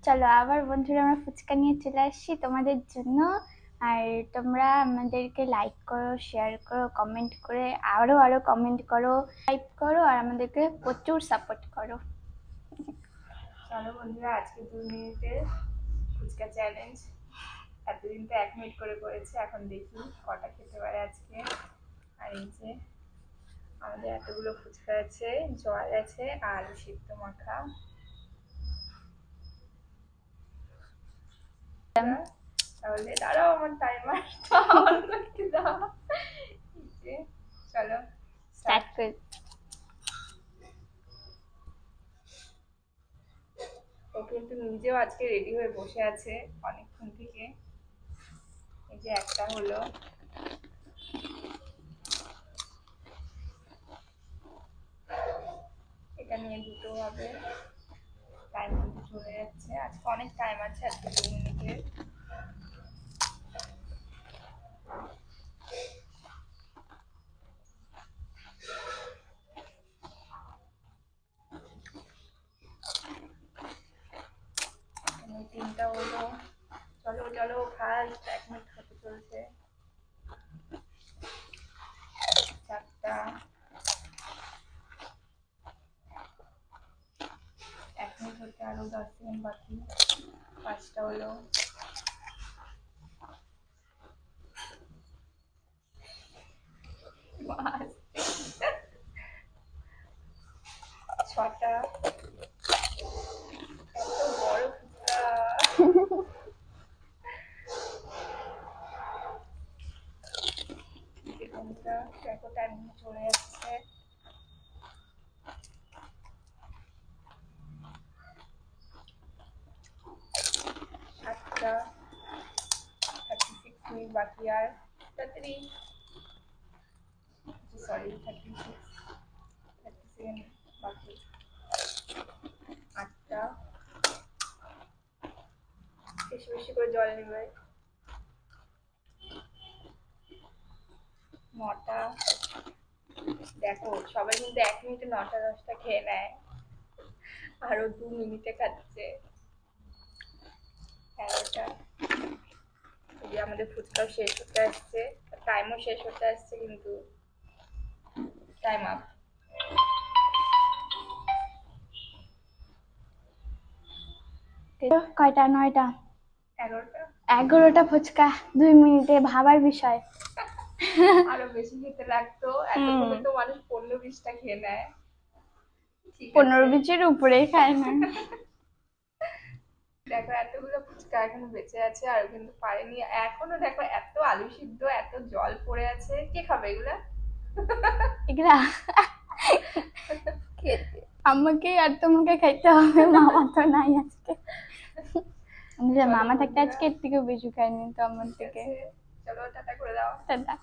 চলো আবার বন্ধুরা আমরা ফুচকা নিয়ে চলে আসছি তোমাদের জন্য। আর তোমরা আমাদেরকে লাইক করো, শেয়ার করো, কমেন্ট করে আরো আরো কমেন্ট করো, লাইক করো আর আমাদেরকে প্রচুর সাপোর্ট করো। চলো বন্ধুরা, আজকে 2 মিনিটের ফুচকা চ্যালেঞ্জ। এতদিন তো 1 মিনিট করে করেছে, এখন দেখি কটা খেতে পারে আজকে। আর এই যে আমাদের এতগুলো ফুচকা আছে, জল আছে, আলু সিদ্ধ মাখা। তাহলে দাঁড়াও, আমার টাইমারটা অন করতে দাও। চলো স্টার্ট করি। ও কিন্তু নিজেও আজকে রেডি হয়ে বসে আছে অনেকক্ষণ থেকে। এই যে একটা হলো, এটা নিয়ে দুটো হবে। টাইম কিন্তু চলে যাচ্ছে, আজকে অনেক টাইম আছে, আজকে 2 মিনিটের। তিনটা হলো, চলো চলো ফার্স্ট, 1 মিনিট হতে চলছে। চারটা, 1 মিনিট হতে আরো 10 সেকেন্ড বাকি। পাঁচটা হলো, ছটা। এত বড় ফুচকা। সেকেন্ডটা দেখো, টাইম চলে যাচ্ছে। আটটা, 36 মিনিট বাকি। আর তাড়াতাড়ি, সরি 30 সেকেন্ড বাকি। আটটা, বেশি বেশি করে জল নেবে। নটা, দেখো সবাই কিন্তু 1 মিনিটে 9টা 10টা খেয়ে নেয়, আরো 2 মিনিটে খাচ্ছে। 11টা, এই যে আমাদের ফুচকাও শেষ হতে আসছে, টাইমও শেষ হতে আসছে, কিন্তু টাইম আপ। কয়টা? 9টা। 11টা। 11টা ফুচকা 2 মিনিটে, ভাবার বিষয়। আরো বেশি খেতে লাগতো, এতক্ষণে তো মানুষ 15-20টা খেয়ে নেয়। 15-20-এর উপরেই খায় না। দেখো এতগুলো ফুচকা এখনো বেঁচে আছে, আর কিন্তু পারেনি এখনো। দেখো এত আলু সিদ্ধ, এত জল পড়ে আছে, কে খাবে এগুলা? এগুলা আমাকে আর তোমাকে খাইতে হবে, মামা তো নাই আজকে। মামা থাকতে আজকে এর থেকেও বেশি খাইনি তো আমার থেকে। চলো টাটা করে দাও। টাটা।